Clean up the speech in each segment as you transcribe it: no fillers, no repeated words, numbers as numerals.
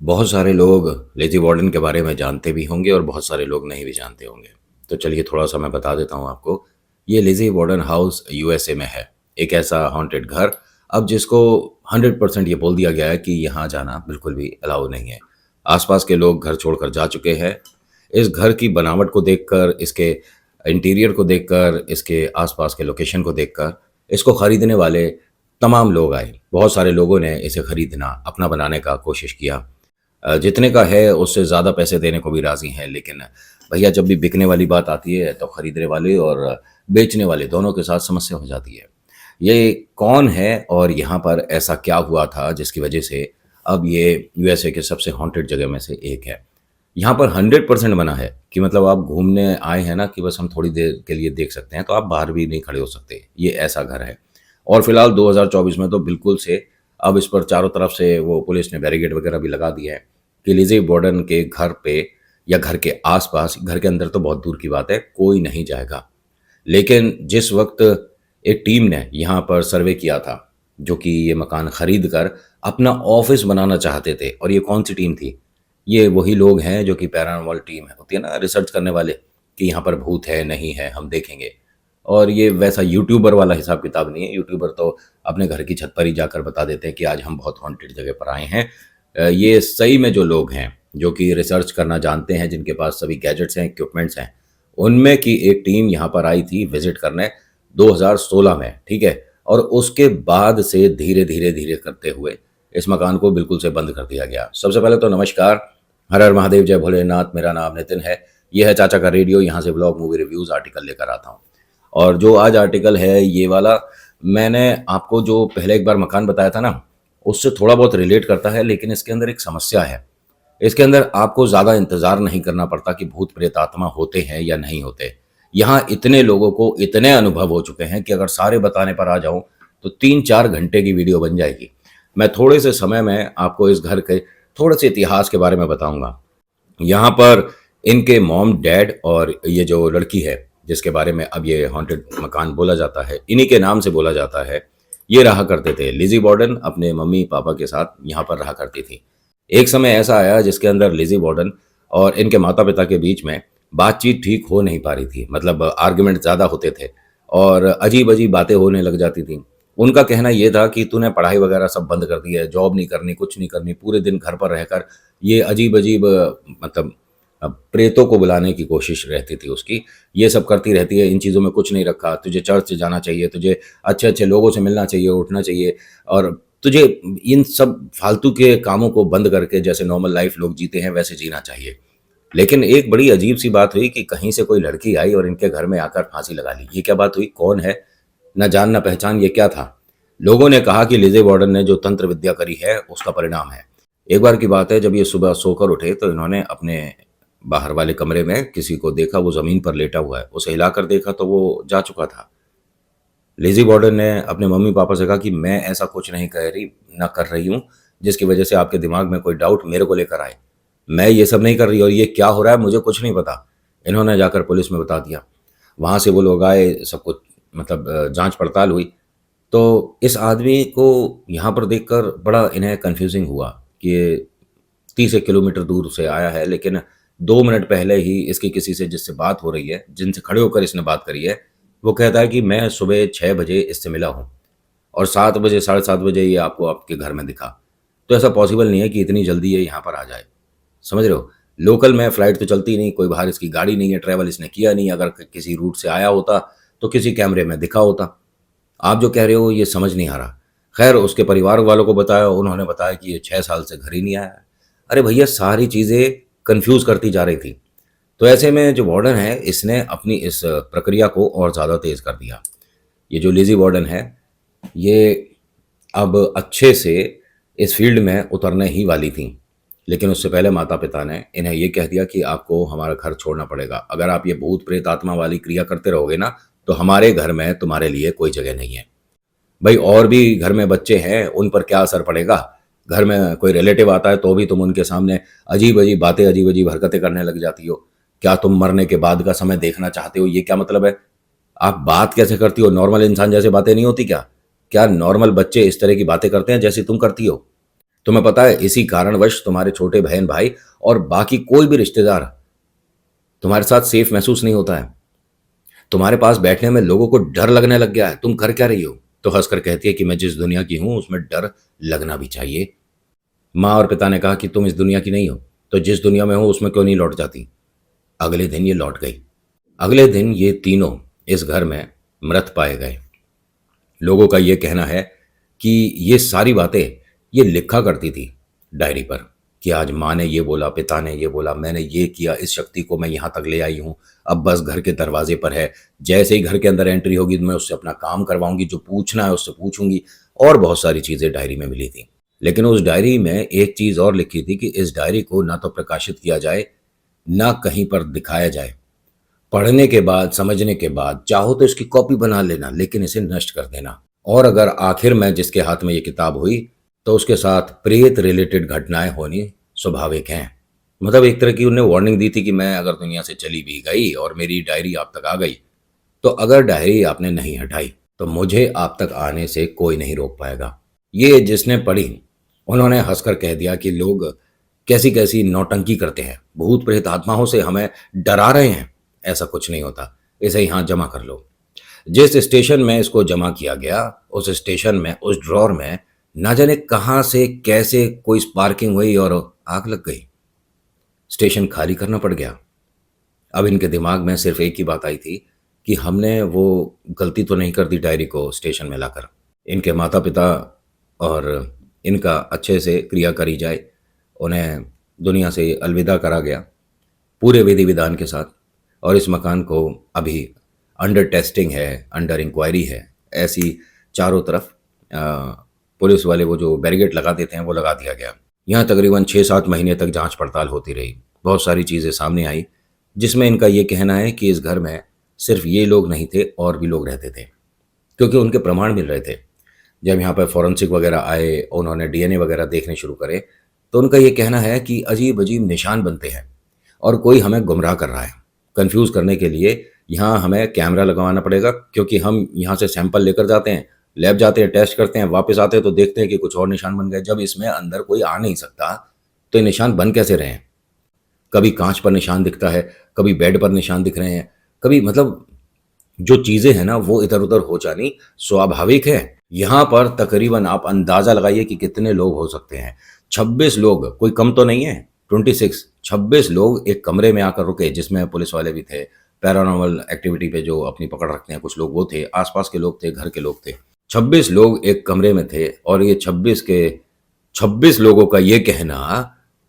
बहुत सारे लोग लेज़ी वार्डन के बारे में जानते भी होंगे और बहुत सारे लोग नहीं भी जानते होंगे। तो चलिए थोड़ा-सा मैं बता देता हूँ आपको। ये लेज़ी वार्डन हाउस यूएसए में है। एक ऐसा हॉन्टेड घर अब जिसको 100% ये बोल दिया गया है कि यहाँ जाना बिल्कुल भी अलाउ नहीं है। आस-पास के लोग घर छोड़कर जा चुके हैं। इस घर की बनावट को देखकर, इसके इंटीरियर को देखकर, इसके आस-पास के लोकेशन को देखकर, इसको खरीदने वाले तमाम लोग आए। बहुत सारे लोगों ने इसे खरीदना, अपना बनाने का कोशिश किया। जितने का है उससे ज़्यादा पैसे देने को भी राज़ी हैं, लेकिन भैया जब भी बिकने वाली बात आती है तो खरीदने वाले और बेचने वाले दोनों के साथ समस्या हो जाती है। ये कौन है और यहाँ पर ऐसा क्या हुआ था जिसकी वजह से अब ये यूएसए के सबसे हॉन्टेड जगह में से एक है। यहाँ पर 100% मना है कि मतलब आप घूमने आए हैं ना कि बस हम थोड़ी देर के लिए देख सकते हैं, तो आप बाहर भी नहीं खड़े हो सकते। ये ऐसा घर है और फिलहाल 2024 में तो बिल्कुल से अब इस पर चारों तरफ से वो पुलिस ने बैरिकेड वगैरह भी लगा दिया है कि लिज़ी बॉर्डन के घर पे या घर के आसपास, घर के अंदर तो बहुत दूर की बात है, कोई नहीं जाएगा। लेकिन जिस वक्त एक टीम ने यहाँ पर सर्वे किया था, जो कि ये मकान खरीद कर अपना ऑफिस बनाना चाहते थे, और ये कौन सी टीम थी? ये वही लोग हैं जो कि पैरानॉर्मल टीम है, होती है ना, रिसर्च करने वाले कि यहाँ पर भूत है नहीं है हम देखेंगे। और ये वैसा यूट्यूबर वाला हिसाब किताब नहीं है। यूट्यूबर तो अपने घर की छत पर ही जाकर बता देते हैं कि आज हम बहुत हॉन्टेड जगह पर आए हैं। ये सही में जो लोग हैं जो कि रिसर्च करना जानते हैं, जिनके पास सभी गैजेट्स हैं, इक्विपमेंट्स हैं, उनमें की एक टीम यहाँ पर आई थी विजिट करने 2016 में, ठीक है। और उसके बाद से धीरे धीरे धीरे करते हुए इस मकान को बिल्कुल से बंद कर दिया गया। सबसे पहले तो नमस्कार, हर हर महादेव, जय भोलेनाथ। मेरा नाम नितिन है। यह है चाचा का रेडियो। यहाँ से ब्लॉग, मूवी रिव्यूज़, आर्टिकल लेकर आता हूँ। और जो आज आर्टिकल है ये वाला, मैंने आपको जो पहले एक बार मकान बताया था ना, उससे थोड़ा बहुत रिलेट करता है, लेकिन इसके अंदर एक समस्या है। इसके अंदर आपको ज़्यादा इंतज़ार नहीं करना पड़ता कि भूत प्रेत आत्मा होते हैं या नहीं होते। यहाँ इतने लोगों को इतने अनुभव हो चुके हैं कि अगर सारे बताने पर आ जाऊँ तो 3-4 घंटे की वीडियो बन जाएगी। मैं थोड़े से समय में आपको इस घर के थोड़े से इतिहास के बारे में बताऊँगा। यहाँ पर इनके मॉम, डैड और ये जो लड़की है जिसके बारे में अब ये हॉन्टेड मकान बोला जाता है, इन्हीं के नाम से बोला जाता है, ये रहा करते थे। लिज़ी बॉर्डन अपने मम्मी पापा के साथ यहाँ पर रहा करती थी। एक समय ऐसा आया जिसके अंदर लिज़ी बॉर्डन और इनके माता पिता के बीच में बातचीत ठीक हो नहीं पा रही थी। मतलब आर्ग्यूमेंट ज़्यादा होते थे और अजीब अजीब बातें होने लग जाती थी। उनका कहना ये था कि तूने पढ़ाई वगैरह सब बंद कर दी है, जॉब नहीं करनी, कुछ नहीं करनी, पूरे दिन घर पर रहकर ये अजीब अजीब मतलब प्रेतों को बुलाने की कोशिश रहती थी उसकी। ये सब करती रहती है, इन चीज़ों में कुछ नहीं रखा, तुझे चर्च जाना चाहिए, तुझे अच्छे-अच्छे लोगों से मिलना चाहिए, उठना चाहिए, और तुझे इन सब फालतू के कामों को बंद करके जैसे नॉर्मल लाइफ लोग जीते हैं वैसे जीना चाहिए। लेकिन एक बड़ी अजीब-सी बात हुई कि कहीं से कोई लड़की आई और इनके घर में आकर फांसी लगा ली। ये क्या बात हुई? कौन है? ना जान ना पहचान, ये क्या था? लोगों ने कहा कि लिज़ी बॉर्डन ने जो तंत्र विद्या करी है उसका परिणाम है। एक बार की बात है, जब ये सुबह सोकर उठे तो इन्होंने अपने बाहर वाले कमरे में किसी को देखा, वो ज़मीन पर लेटा हुआ है। उसे हिलाकर देखा तो वो जा चुका था। लिज़ी बॉर्डन ने अपने मम्मी-पापा से कहा कि मैं ऐसा कुछ नहीं कर रही हूँ, जिसकी वजह से आपके दिमाग में कोई डाउट मेरे को लेकर आए। मैं ये सब नहीं कर रही और ये क्या हो रहा है मुझे कुछ नहीं पता। इन्होंने जाकर पुलिस में बता दिया। वहाँ से वो लोग आए, सब कुछ मतलब जाँच-पड़ताल हुई। तो इस आदमी को यहाँ पर देखकर बड़ा इन्हें कन्फ्यूज़िंग हुआ कि ये 30 एक किलोमीटर दूर से आया है, लेकिन 2 मिनट पहले ही इसकी किसी से जिससे बात हो रही है, जिनसे खड़े होकर इसने बात करी है, वो कहता है कि मैं सुबह 6 बजे इससे मिला हूँ और 7 बजे, साढ़े 7 बजे ये आपको आपके घर में दिखा। तो ऐसा पॉसिबल नहीं है कि इतनी जल्दी ये यहाँ पर आ जाए। समझ रहे हो? लोकल में फ्लाइट तो चलती नहीं, कोई बाहर इसकी गाड़ी नहीं है, ट्रैवल इसने किया नहीं। अगर किसी रूट से आया होता तो किसी कैमरे में दिखा होता। आप जो कह रहे हो ये समझ नहीं आ रहा। खैर उसके परिवार वालों को बताया, उन्होंने बताया कि ये 6 साल से घर ही नहीं आया है। अरे भैया, सारी चीज़ें कन्फ्यूज़ करती जा रही थी। तो ऐसे में जो वार्डन है इसने अपनी इस प्रक्रिया को और ज़्यादा तेज़ कर दिया। ये जो लिज़ी वार्डन है, ये अब अच्छे से इस फ़ील्ड में उतरने ही वाली थी। लेकिन उससे पहले माता-पिता ने इन्हें ये कह दिया कि आपको हमारा घर छोड़ना पड़ेगा। अगर आप ये भूत प्रेत आत्मा वाली क्रिया करते रहोगे ना, तो हमारे घर में तुम्हारे लिए कोई जगह नहीं है। भई और भी घर में बच्चे हैं, उन पर क्या असर पड़ेगा? घर में कोई रिलेटिव आता है तो भी तुम उनके सामने अजीब-अजीब बातें, अजीब-अजीब हरकतें करने लग जाती हो। क्या तुम मरने के बाद का समय देखना चाहते हो? ये क्या मतलब है? आप बात कैसे करती हो? नॉर्मल इंसान जैसे बातें नहीं होती क्या? क्या नॉर्मल बच्चे इस तरह की बातें करते हैं जैसी तुम करती हो? तुम्हें पता है इसी कारणवश तुम्हारे छोटे बहन भाई और बाकी कोई भी रिश्तेदार तुम्हारे साथ सेफ महसूस नहीं होता है। तुम्हारे पास बैठने में लोगों को डर लगने लग गया है। तुम कर क्या रही हो? तो हंसकर कहती है कि मैं जिस दुनिया की हूं उसमें डर लगना भी चाहिए। माँ और पिता ने कहा कि तुम इस दुनिया की नहीं हो, तो जिस दुनिया में हो उसमें क्यों नहीं लौट जाती? अगले दिन ये लौट गई। अगले दिन ये तीनों इस घर में मृत पाए गए। लोगों का ये कहना है कि ये सारी बातें ये लिखा करती थी डायरी पर, कि आज माँ ने ये बोला, पिता ने ये बोला, मैंने ये किया, इस शक्ति को मैं यहाँ तक ले आई हूँ, अब बस घर के दरवाजे पर है, जैसे ही घर के अंदर एंट्री होगी तो मैं उससे अपना काम करवाऊंगी, जो पूछना है उससे पूछूंगी। और बहुत सारी चीज़ें डायरी में मिली थी। लेकिन उस डायरी में एक चीज़ और लिखी थी कि इस डायरी को ना तो प्रकाशित किया जाए, ना कहीं पर दिखाया जाए। पढ़ने के बाद, समझने के बाद चाहो तो इसकी कॉपी बना लेना, लेकिन इसे नष्ट कर देना। और अगर आखिर में जिसके हाथ में ये किताब हुई तो उसके साथ प्रेत रिलेटेड घटनाएं होनी स्वाभाविक हैं। मतलब एक तरह की उन्हें वार्निंग दी थी कि मैं अगर दुनिया से चली भी गई और मेरी डायरी आप तक आ गई, तो अगर डायरी आपने नहीं हटाई तो मुझे आप तक आने से कोई नहीं रोक पाएगा। ये जिसने पढ़ी उन्होंने हंसकर कह दिया कि लोग कैसी कैसी नौटंकी करते हैं, भूत प्रेत आत्माओं से हमें डरा रहे हैं। ऐसा कुछ नहीं होता, इसे यहाँ जमा कर लो। जिस स्टेशन में इसको जमा किया गया, उस स्टेशन में, उस ड्रॉर में ना जाने कहाँ से कैसे कोई स्पार्किंग हुई और आग लग गई। स्टेशन खाली करना पड़ गया। अब इनके दिमाग में सिर्फ एक ही बात आई थी कि हमने वो गलती तो नहीं कर दी डायरी को स्टेशन में लाकर। इनके माता पिता और इनका अच्छे से क्रिया करी जाए, उन्हें दुनिया से अलविदा करा गया पूरे विधि विधान के साथ। और इस मकान को अभी अंडर टेस्टिंग है, अंडर इंक्वायरी है। ऐसी चारों तरफ पुलिस वाले वो जो बैरिकेड लगा देते हैं वो लगा दिया गया। यहाँ तकरीबन 6-7 महीने तक जांच पड़ताल होती रही। बहुत सारी चीज़ें सामने आई जिसमें इनका ये कहना है कि इस घर में सिर्फ ये लोग नहीं थे, और भी लोग रहते थे, क्योंकि उनके प्रमाण मिल रहे थे। जब यहाँ पर फॉरेंसिक वगैरह आए, उन्होंने डीएनए वगैरह देखने शुरू करे, तो उनका ये कहना है कि अजीब अजीब निशान बनते हैं और कोई हमें गुमराह कर रहा है। कंफ्यूज करने के लिए यहाँ हमें कैमरा लगवाना पड़ेगा, क्योंकि हम यहाँ से सैंपल लेकर जाते हैं, लैब जाते हैं, टेस्ट करते हैं, वापस आते हैं तो देखते हैं कि कुछ और निशान बन गए। जब इसमें अंदर कोई आ नहीं सकता तो ये निशान बन कैसे रहे हैं? कभी कांच पर निशान दिखता है, कभी बेड पर निशान दिख रहे हैं, कभी मतलब जो चीज़ें हैं ना वो इधर उधर हो जानी स्वाभाविक है। यहाँ पर तकरीबन आप अंदाज़ा लगाइए कि कितने लोग हो सकते हैं। 26 लोग, कोई कम तो नहीं है। 26 लोग एक कमरे में आकर रुके, जिसमें पुलिस वाले भी थे, पैरानॉर्मल एक्टिविटी पे जो अपनी पकड़ रखते हैं कुछ लोग वो थे, आसपास के लोग थे, घर के लोग थे। 26 लोग एक कमरे में थे और ये 26 लोगों का ये कहना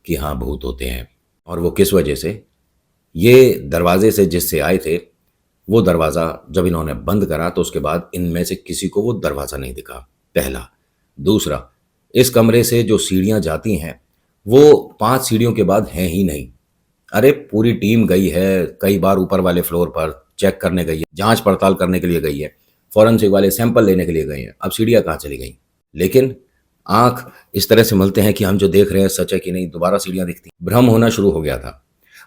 कि हाँ भूत होते हैं। और वो किस वजह से? ये दरवाजे से जिससे आए थे, वो दरवाज़ा जब इन्होंने बंद करा तो उसके बाद इनमें से किसी को वो दरवाज़ा नहीं दिखा, पहला। दूसरा, इस कमरे से जो सीढ़ियाँ जाती हैं वो 5 सीढ़ियों के बाद हैं ही नहीं। अरे पूरी टीम गई है, कई बार ऊपर वाले फ्लोर पर चेक करने गई है, जांच पड़ताल करने के लिए गई है, फॉरेंसिक वाले सैंपल लेने के लिए गए हैं। अब सीढ़ियाँ कहाँ चली गई? लेकिन आंख इस तरह से मलते हैं कि हम जो देख रहे हैं सच है कि नहीं, दोबारा सीढ़ियाँ दिखती। भ्रम होना शुरू हो गया था।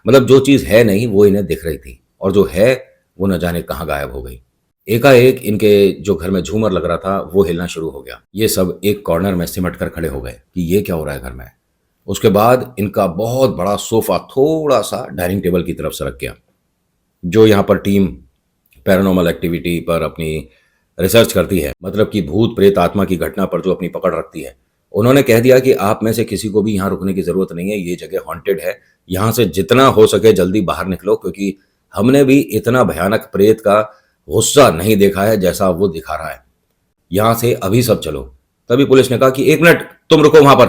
मतलब जो चीज़ है नहीं वो इन्हें दिख रही थी, और जो है वो न जाने कहाँ गायब हो गई। एकाएक इनके जो घर में झूमर लग रहा था वो हिलना शुरू हो गया। ये सब एक कॉर्नर में सिमट कर खड़े हो गए कि ये क्या हो रहा है घर में। उसके बाद इनका बहुत बड़ा सोफा थोड़ा सा डाइनिंग टेबल की तरफ सरक गया। जो यहाँ पर टीम पैरानॉर्मल एक्टिविटी पर अपनी रिसर्च करती है, मतलब कि भूत प्रेत आत्मा की घटना पर जो अपनी पकड़ रखती है, उन्होंने कह दिया कि आप में से किसी को भी यहाँ रुकने की ज़रूरत नहीं है, ये जगह हॉन्टेड है। यहाँ से जितना हो सके जल्दी बाहर निकलो, क्योंकि हमने भी इतना भयानक प्रेत का गुस्सा नहीं देखा है जैसा वो दिखा रहा है। यहाँ से अभी सब चलो। तभी पुलिस ने कहा कि 1 मिनट तुम रुको वहाँ पर।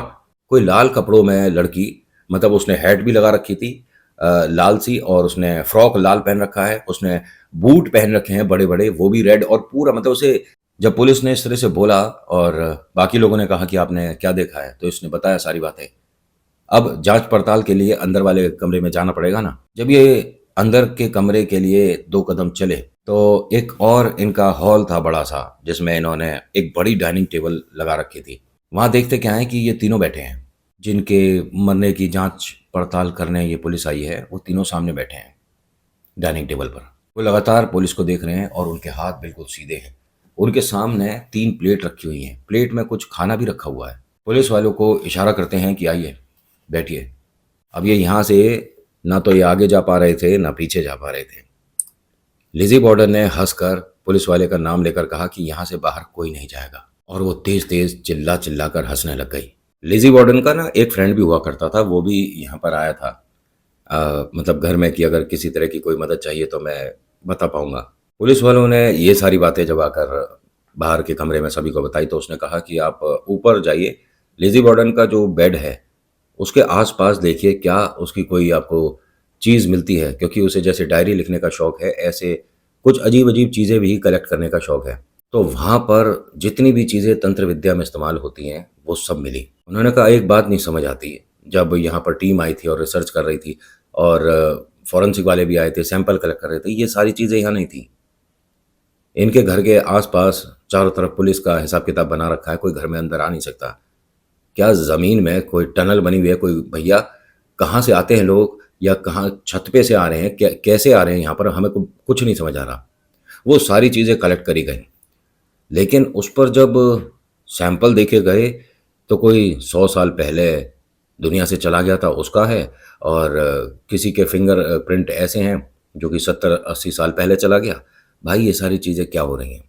कोई लाल कपड़ों में लड़की, मतलब उसने हैट भी लगा रखी थी लाल सी, और उसने फ्रॉक लाल पहन रखा है, उसने बूट पहन रखे हैं बड़े बड़े, वो भी रेड, और पूरा मतलब उसे जब पुलिस ने इस तरह से बोला और बाकी लोगों ने कहा कि आपने क्या देखा है, तो इसने बताया सारी बातें। अब जांच पड़ताल के लिए अंदर वाले कमरे में जाना पड़ेगा ना। जब ये अंदर के कमरे के लिए 2 कदम चले तो एक और इनका हॉल था बड़ा सा, जिसमें इन्होंने एक बड़ी डाइनिंग टेबल लगा रखी थी। वहां देखते क्या है कि ये तीनों बैठे हैं, जिनके मरने की जांच पड़ताल करने ये पुलिस आई है, वो तीनों सामने बैठे हैं डाइनिंग टेबल पर। वो लगातार पुलिस को देख रहे हैं और उनके हाथ बिल्कुल सीधे हैं। उनके सामने 3 प्लेट रखी हुई हैं, प्लेट में कुछ खाना भी रखा हुआ है। पुलिस वालों को इशारा करते हैं कि आइए, बैठिए। अब ये यहाँ से ना तो ये आगे जा पा रहे थे, ना पीछे जा पा रहे थे। लिज़ी बॉर्डन ने हंसकर पुलिस वाले का नाम लेकर कहा कि यहाँ से बाहर कोई नहीं जाएगा, और वो तेज-तेज चिल्ला-चिल्ला कर हंसने लग गई। लिज़ी बॉर्डन का ना एक फ्रेंड भी हुआ करता था, वो भी यहाँ पर आया था। मतलब घर में कि अगर किसी तरह की कोई मदद चाहिए तो मैं बता पाऊँगा। पुलिस वालों ने ये सारी बातें जब आकर बाहर के कमरे में सभी को बताई तो उसने कहा कि आप ऊपर जाइए, लिज़ी बॉर्डन का जो बेड है, उसके आस-पास देखिए क्या उसकी कोई आपको चीज़ मिलती है, क्योंकि उसे जैसे डायरी लिखने का शौक है, ऐसे कुछ अजीब-अजीब चीज़ें भी कलेक्ट करने का शौक है। तो वहाँ पर जितनी भी चीज़ें तंत्र विद्या में इस्तेमाल होती हैं, वो सब मिली। उन्होंने कहा एक बात नहीं समझ आती, जब यहाँ पर टीम आई थी और रिसर्च कर रही थी और फॉरेंसिक वाले भी आए थे, सैंपल कलेक्ट कर रहे थे, ये सारी चीज़ें यहाँ नहीं थी। इनके घर के आस-पास चारों तरफ पुलिस का हिसाब-किताब बना रखा है, कोई घर में अंदर आ नहीं सकता। क्या ज़मीन में कोई टनल बनी हुई है, कोई भैया कहाँ से आते हैं लोग या कहाँ छत पे से आ रहे हैं, कैसे आ रहे हैं यहाँ पर, हमें कुछ नहीं समझ आ रहा। वो सारी चीज़ें कलेक्ट करी गई, लेकिन उस पर जब सैंपल देखे गए तो कोई 100 साल पहले दुनिया से चला गया था उसका है, और किसी के फिंगर प्रिंट ऐसे हैं जो कि 70-80 साल पहले चला गया। भाई ये सारी चीज़ें क्या हो रही हैं?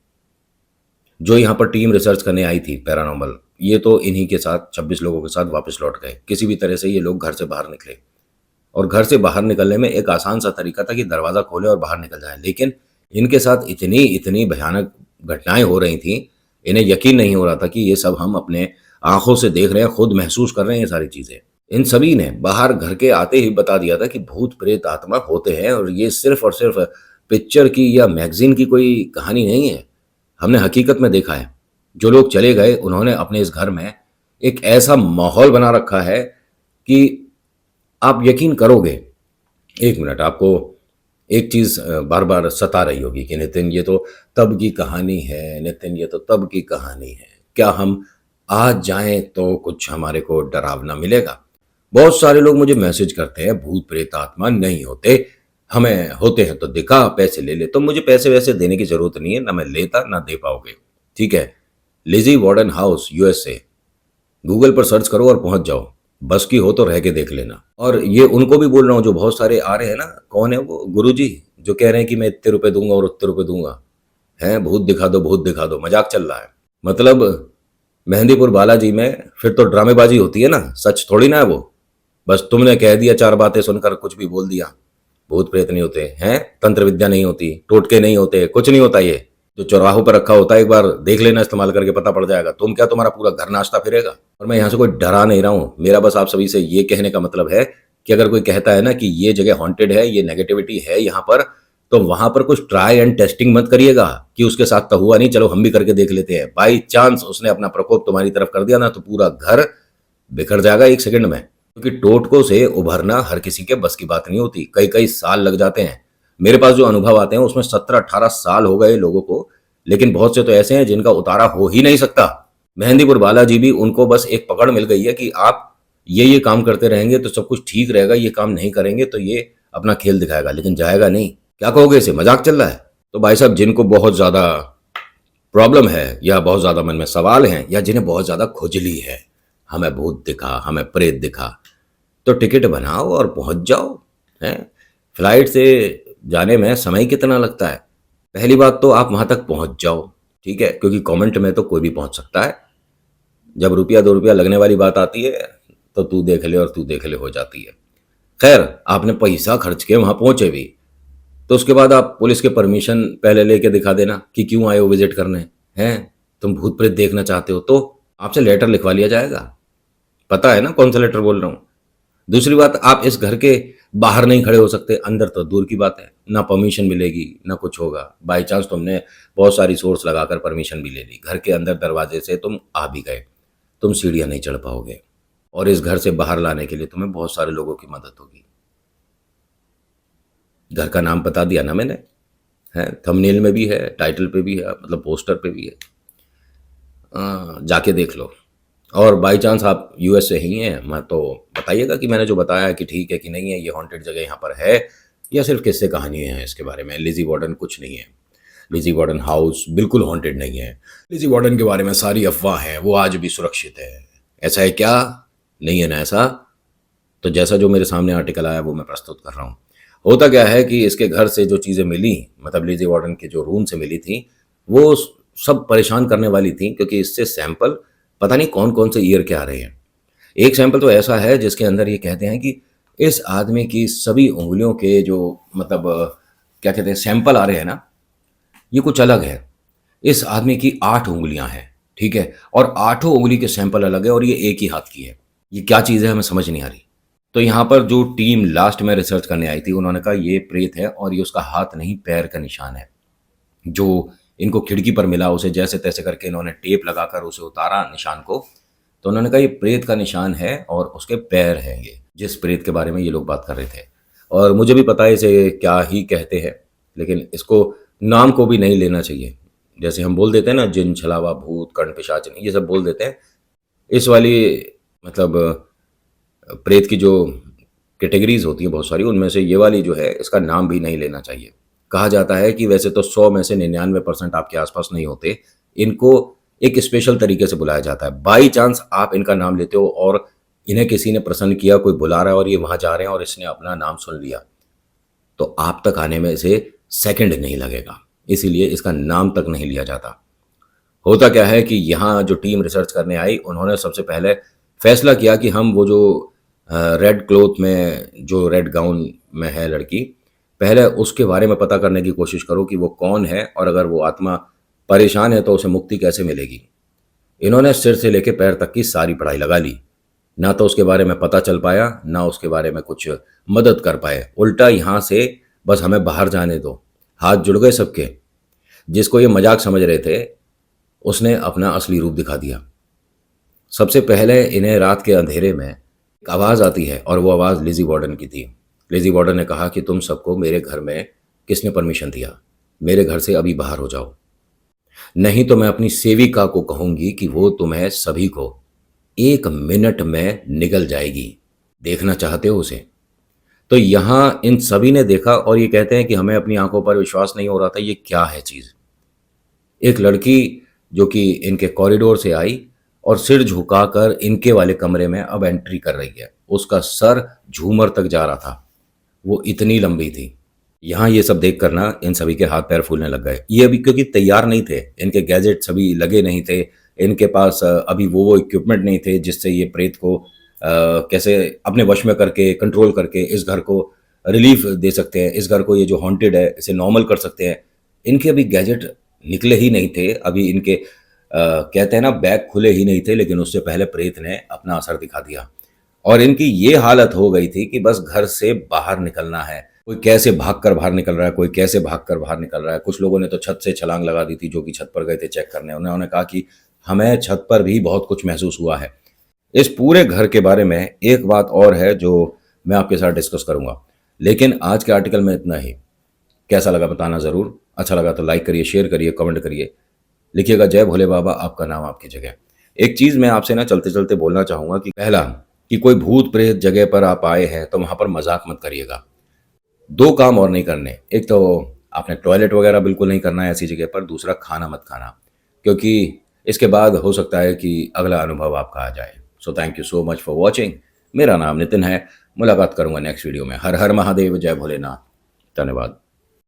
जो यहाँ पर टीम रिसर्च करने आई थी पैरानॉर्मल, ये तो इन्हीं के साथ 26 लोगों के साथ वापस लौट गए। किसी भी तरह से ये लोग घर से बाहर निकले, और घर से बाहर निकलने में एक आसान सा तरीका था कि दरवाज़ा खोलें और बाहर निकल जाएँ। लेकिन इनके साथ इतनी इतनी भयानक घटनाएँ हो रही थीं, इन्हें यकीन नहीं हो रहा था कि ये सब हम अपने आँखों से देख रहे हैं, खुद महसूस कर रहे हैं ये सारी चीज़ें। इन सभी ने बाहर घर के आते ही बता दिया था कि भूत-प्रेत, आत्मा होते हैं, और ये सिर्फ़ और सिर्फ़ पिक्चर की या मैगज़ीन की कोई कहानी नहीं है। हमने हकीकत में देखा है। जो लोग चले गए उन्होंने अपने इस घर में एक ऐसा माहौल बना रखा है कि आप यकीन करोगे। 1 मिनट, आपको एक चीज़ बार-बार सता रही होगी कि नितिन ये तो तब की कहानी है, नितिन ये तो तब की कहानी है। क्या हम आज जाएँ तो कुछ हमारे को डरावना मिलेगा? बहुत सारे लोग मुझे मैसेज करते हैं, भूत प्रेत आत्मा नहीं होते, हमें होते हैं तो दिखा, पैसे ले ले। तो मुझे पैसे-वैसे देने की ज़रूरत नहीं है, ना मैं लेता ना दे पाओगे, ठीक है? लिज़ी बॉर्डन हाउस यूएसए, गूगल पर सर्च करो और पहुँच जाओ। बस की हो तो रह के देख लेना। और ये उनको भी बोल रहा हूँ जो बहुत सारे आ रहे हैं ना, कौन है वो गुरुजी जो कह रहे हैं कि मैं इतने रुपए दूँगा और उतने रुपए दूँगा। हैं, भूत दिखा दो, मज़ाक चल रहा है। मतलब मेहंदीपुर बालाजी में फिर तो ड्रामेबाज़ी होती है ना, सच थोड़ी ना है वो। बस तुमने कह दिया 4 बातें सुनकर कुछ भी बोल दिया। भूत प्रेत नहीं होते हैं, तंत्र विद्या नहीं होती, टोटके नहीं होते, कुछ नहीं होता ये। जो चौराहों पर रखा होता है एक बार देख लेना, इस्तेमाल करके पता पड़ जाएगा। तुम क्या, तुम्हारा पूरा घर नाचता फिरेगा। और मैं यहाँ से कोई डरा नहीं रहा हूँ, मेरा बस आप सभी से ये कहने का मतलब है कि अगर कोई कहता है ना कि ये जगह हॉन्टेड है, ये नेगेटिविटी है यहाँ पर, तो वहां पर कुछ ट्राई एंड टेस्टिंग मत करिएगा कि उसके साथ तो हुआ नहीं, चलो हम भी करके देख लेते हैं। बाई चांस उसने अपना प्रकोप तुम्हारी तरफ कर दिया ना, तो पूरा घर बिखर जाएगा 1 सेकंड में। क्योंकि टोटकों से उभरना हर किसी के बस की बात नहीं होती, कई कई साल लग जाते हैं। मेरे पास जो अनुभव आते हैं उसमें 17-18 साल हो गए लोगों को, लेकिन बहुत से तो ऐसे हैं जिनका उतारा हो ही नहीं सकता। मेहंदीपुर बालाजी भी, उनको बस एक पकड़ मिल गई है कि आप ये काम करते रहेंगे तो सब कुछ ठीक रहेगा, ये काम नहीं करेंगे तो ये अपना खेल दिखाएगा, लेकिन जाएगा नहीं। क्या कहोगे, इसे मजाक चल रहा है? तो भाई साहब, जिनको बहुत ज्यादा प्रॉब्लम है या बहुत ज्यादा मन में सवाल हैं या जिन्हें बहुत ज्यादा खुजली है, हमें भूत दिखा, हमें प्रेत दिखा, तो टिकट बनाओ और पहुंच जाओ। हैं, फ्लाइट से जाने में समय कितना लगता है? पहली बात तो आप वहां तक पहुंच जाओ, ठीक है, क्योंकि कमेंट में तो कोई भी पहुंच सकता है। जब रुपया 2 रुपया लगने वाली बात आती है तो तू देख ले और तू देख ले हो जाती है। खैर, आपने पैसा खर्च के वहां पहुंचे भी, तो उसके बाद आप पुलिस के परमिशन पहले लेके दिखा देना कि क्यों आए हो विजिट करने, हैं तुम भूत प्रेत देखना चाहते हो, तो आपसे लेटर लिखवा लिया जाएगा। पता है ना कौन सा लेटर बोल रहा हूं। दूसरी बात, आप इस घर के बाहर नहीं खड़े हो सकते, अंदर तो दूर की बात है, ना परमिशन मिलेगी ना कुछ होगा। बाई चांस तुमने बहुत सारी सोर्स लगाकर परमिशन भी ले ली, घर के अंदर दरवाजे से तुम आ भी गए, तुम सीढ़ियां नहीं चढ़ पाओगे, और इस घर से बाहर लाने के लिए तुम्हें बहुत सारे लोगों की मदद होगी। घर का नाम बता दिया ना मैंने, है थंबनेल में भी है, टाइटल पे भी है, मतलब पोस्टर पे भी है। जाके देख लो। और बाई चांस आप यूएस से ही हैं, मैं तो बताइएगा कि मैंने जो बताया है कि ठीक है कि नहीं है, ये हॉन्टेड जगह यहाँ पर है या सिर्फ किस्से कहानियाँ हैं इसके बारे में। लिज़ी बॉर्डन कुछ नहीं है, लिज़ी बॉर्डन हाउस बिल्कुल हॉन्टेड नहीं है। लिज़ी बॉर्डन के बारे में सारी अफवाह हैं, वो आज भी सुरक्षित है। ऐसा है क्या? नहीं है ना ऐसा? तो जैसा जो मेरे सामने आर्टिकल आया वो मैं प्रस्तुत कर रहा हूँ। होता क्या है कि इसके घर से जो चीज़ें मिली, मतलब लिज़ी बॉर्डन के जो रूम से मिली थी, वो सब परेशान करने वाली थी, क्योंकि इससे सैंपल पता नहीं कौन-कौन से ईयर के आ रहे हैं। एक सैंपल तो ऐसा है जिसके अंदर ये कहते हैं कि इस आदमी की सभी उँगलियों के जो मतलब क्या कहते हैं सैंपल आ रहे हैं ना, ये कुछ अलग है। इस आदमी की 8 उँगलियाँ हैं, ठीक है? और आठों उँगली के सैंपल अलग है और ये एक ही हाथ की है। ये क्या चीज़ है हमें समझ नहीं आ रही। तो यहाँ पर जो टीम लास्ट में रिसर्च करने आई थी, उन्होंने कहा ये प्रेत है और ये उसका हाथ नहीं पैर का निशान है। जो इनको खिड़की पर मिला उसे जैसे-तैसे करके इन्होंने टेप लगाकर उसे उतारा निशान को, तो उन्होंने कहा ये प्रेत का निशान है और उसके पैर हैं ये, जिस प्रेत के बारे में ये लोग बात कर रहे थे। और मुझे भी पता है इसे क्या ही कहते हैं, लेकिन इसको नाम को भी नहीं लेना चाहिए। जैसे हम बोल देते हैं ना जिन, छलावा, भूत, कर्ण, पिशाच ये सब बोल देते हैं। इस वाली मतलब प्रेत की जो कैटेगरीज़ होती हैं बहुत सारी, उनमें से ये वाली जो है इसका नाम भी नहीं लेना चाहिए। कहा जाता है कि वैसे तो 100 में से 99% आपके आस-पास नहीं होते। इनको एक स्पेशल तरीके से बुलाया जाता है। बाई चांस आप इनका नाम लेते हो और इन्हें किसी ने प्रसन्न किया, कोई बुला रहा है और ये वहाँ जा रहे हैं और इसने अपना नाम सुन लिया, तो आप तक आने में इसे सेकंड नहीं लगेगा। इसीलिए इसका नाम तक नहीं लिया जाता। होता क्या है कि यहाँ जो टीम रिसर्च करने आई, उन्होंने सबसे पहले फैसला किया कि हम वो जो रेड क्लॉथ में, जो रेड गाउन में है लड़की, पहले उसके बारे में पता करने की कोशिश करो कि वो कौन है और अगर वो आत्मा परेशान है तो उसे मुक्ति कैसे मिलेगी। इन्होंने सिर से लेके पैर तक की सारी पढ़ाई लगा ली। ना तो उसके बारे में पता चल पाया, ना उसके बारे में कुछ मदद कर पाए। उल्टा यहाँ से बस हमें बाहर जाने दो। हाथ जुड़ गए सबके। जिसको ये मजाक समझ रहे थे, उसने अपना असली रूप दिखा दिया। सबसे पहले इन्हें रात के अंधेरे में एक आवाज़ आती है और वो आवाज़ लिज़ी बॉर्डन की थी। लिज़ी बॉर्डन ने कहा कि तुम सबको मेरे घर में किसने परमिशन दिया? मेरे घर से अभी बाहर हो जाओ। नहीं तो मैं अपनी सेविका को कहूँगी कि वो तुम्हें सभी को 1 मिनट में निगल जाएगी। देखना चाहते हो उसे? तो यहाँ इन सभी ने देखा और ये कहते हैं कि हमें अपनी आँखों पर विश्वास नहीं हो रहा था, ये क्या है चीज़? एक लड़की जो कि इनके कॉरिडोर से आई और सिर झुकाकर इनके वाले कमरे में अब एंट्री कर रही है। उसका सर झूमर तक जा रहा था, वो इतनी लंबी थी। यहाँ ये सब देख कर ना इन सभी के हाथ पैर फूलने लग गए। ये अभी क्योंकि तैयार नहीं थे, इनके गैजेट सभी लगे नहीं थे, इनके पास अभी वो इक्विपमेंट नहीं थे जिससे ये प्रेत को कैसे अपने वश में करके, कंट्रोल करके इस घर को रिलीफ दे सकते हैं, इस घर को ये जो हॉन्टेड है इसे नॉर्मल कर सकते हैं। इनके अभी गैजेट निकले ही नहीं थे, अभी इनके कहते हैं ना बैग खुले ही नहीं थे, लेकिन उससे पहले प्रेत ने अपना असर दिखा दिया और इनकी ये हालत हो गई थी कि बस घर से बाहर निकलना है। कोई कैसे भागकर बाहर निकल रहा है, कोई कैसे भागकर बाहर निकल रहा है। कुछ लोगों ने तो छत से छलांग लगा दी थी, जो कि छत पर गए थे चेक करने। उन्होंने कहा कि हमें छत पर भी बहुत कुछ महसूस हुआ है। इस पूरे घर के बारे में एक बात और है जो मैं आपके साथ डिस्कस करूंगा, लेकिन आज के आर्टिकल में इतना ही। कैसा लगा बताना ज़रूर। अच्छा लगा तो लाइक करिए, शेयर करिए, कमेंट करिए, लिखिएगा जय भोले बाबा, आपका नाम आपकी जगह। एक चीज़ मैं आपसे ना चलते चलते बोलना चाहूँगा कि पहला, कि कोई भूत प्रेत जगह पर आप आए हैं तो वहाँ पर मजाक मत करिएगा। 2 काम और नहीं करने। एक तो आपने टॉयलेट वगैरह बिल्कुल नहीं करना है ऐसी जगह पर, दूसरा खाना मत खाना, क्योंकि इसके बाद हो सकता है कि अगला अनुभव आपका आ जाए। So thank you so much for watching. मेरा नाम नितिन है। मुलाकात करूँगा नेक्स्ट वीडियो में। हर हर महादेव, जय भोलेनाथ। धन्यवाद।